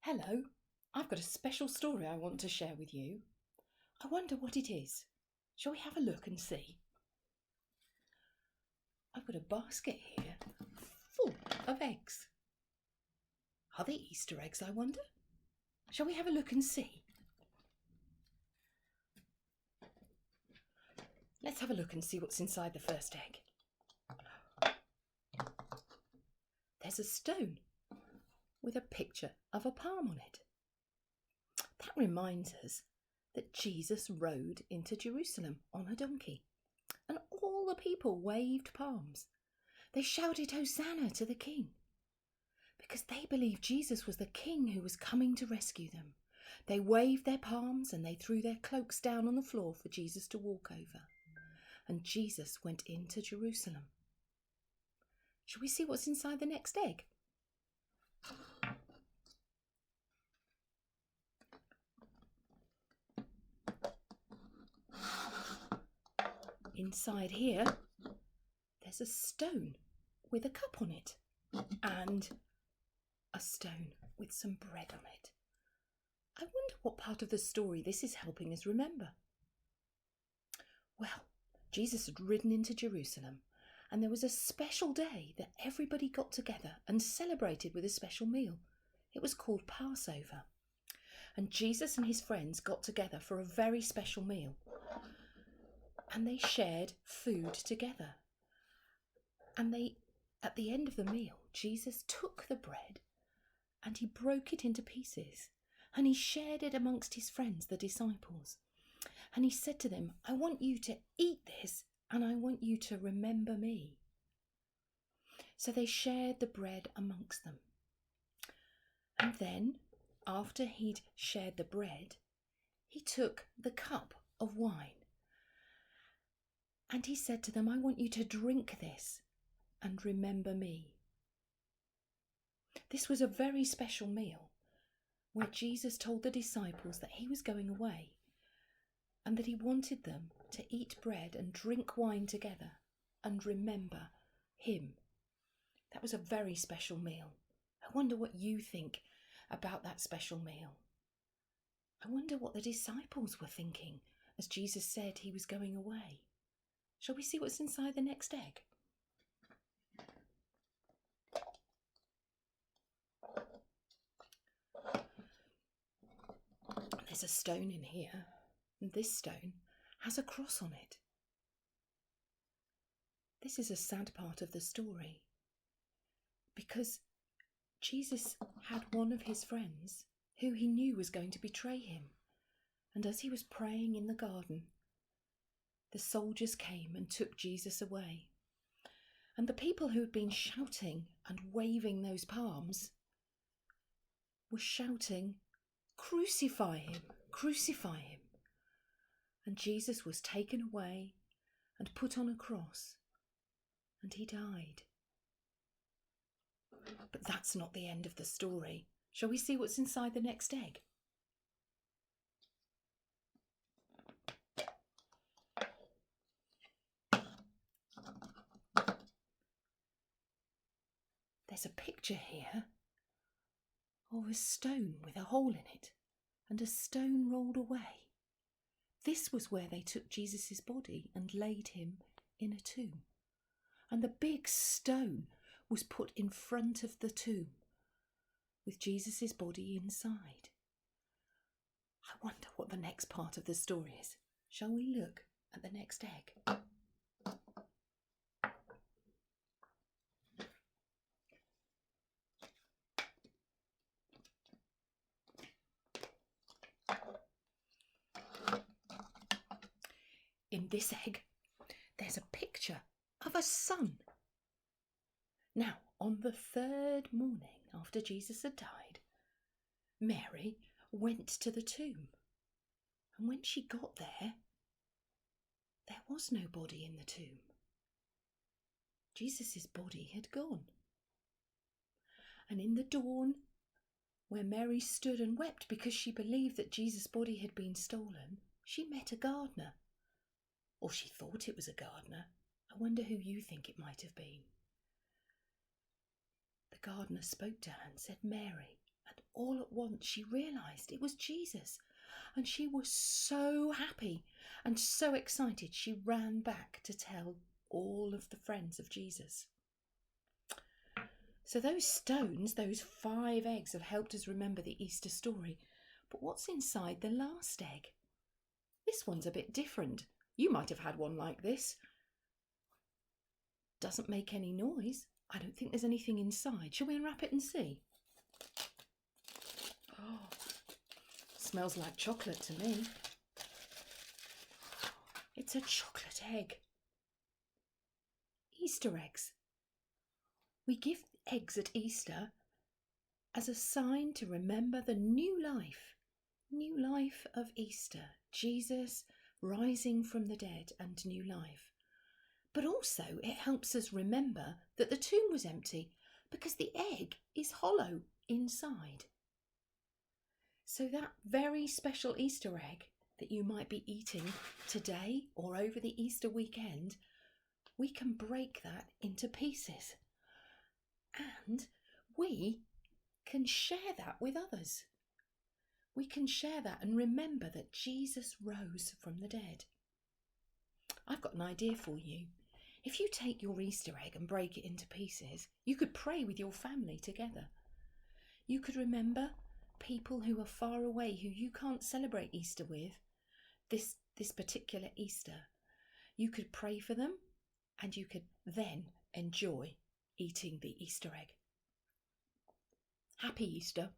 Hello, I've got a special story I want to share with you. I wonder what it is. Shall we have a look and see? I've got a basket here full of eggs. Are they Easter eggs, I wonder? Shall we have a look and see? Let's have a look and see what's inside the first egg. There's a stone with a picture of a palm on it. That reminds us that Jesus rode into Jerusalem on a donkey, and all the people waved palms. They shouted Hosanna to the King, because they believed Jesus was the King who was coming to rescue them. They waved their palms and they threw their cloaks down on the floor for Jesus to walk over. And Jesus went into Jerusalem. Shall we see what's inside the next egg? Inside here, there's a stone with a cup on it and a stone with some bread on it. I wonder what part of the story this is helping us remember. Well, Jesus had ridden into Jerusalem, and there was a special day that everybody got together and celebrated with a special meal. It was called Passover. And Jesus and his friends got together for a very special meal. And they shared food together. And at the end of the meal, Jesus took the bread and he broke it into pieces. And he shared it amongst his friends, the disciples. And he said to them, I want you to eat this and I want you to remember me. So they shared the bread amongst them. And then, after he'd shared the bread, he took the cup of wine. And he said to them, I want you to drink this and remember me. This was a very special meal where Jesus told the disciples that he was going away and that he wanted them to eat bread and drink wine together and remember him. That was a very special meal. I wonder what you think about that special meal. I wonder what the disciples were thinking as Jesus said he was going away. Shall we see what's inside the next egg? There's a stone in here, and this stone has a cross on it. This is a sad part of the story, because Jesus had one of his friends who he knew was going to betray him, and as he was praying in the garden, the soldiers came and took Jesus away. And the people who had been shouting and waving those palms were shouting, crucify him, crucify him. And Jesus was taken away and put on a cross, and he died. But that's not the end of the story. Shall we see what's inside the next egg? There's a picture here of a stone with a hole in it and a stone rolled away. This was where they took Jesus' body and laid him in a tomb. And the big stone was put in front of the tomb with Jesus' body inside. I wonder what the next part of the story is. Shall we look at the next egg? In this egg, there's a picture of a sun. Now, on the third morning after Jesus had died, Mary went to the tomb. And when she got there was no body in the tomb. Jesus' body had gone. And in the dawn, where Mary stood and wept because she believed that Jesus' body had been stolen, she met a gardener. Or she thought it was a gardener. I wonder who you think it might have been. The gardener spoke to her and said, Mary, and all at once she realised it was Jesus. And she was so happy and so excited, she ran back to tell all of the friends of Jesus. So those stones, those 5 eggs, have helped us remember the Easter story. But what's inside the last egg? This one's a bit different. You might have had one like this. Doesn't make any noise. I don't think there's anything inside. Shall we unwrap it and see? Oh, smells like chocolate to me. It's a chocolate egg. Easter eggs. We give eggs at Easter as a sign to remember the new life of Easter, Jesus rising from the dead and new life. But also it helps us remember that the tomb was empty because the egg is hollow inside. So that very special Easter egg that you might be eating today or over the Easter weekend, we can break that into pieces. And we can share that with others. We can share that and remember that Jesus rose from the dead. I've got an idea for you. If you take your Easter egg and break it into pieces, you could pray with your family together. You could remember people who are far away, who you can't celebrate Easter with this particular Easter. You could pray for them and you could then enjoy eating the Easter egg. Happy Easter.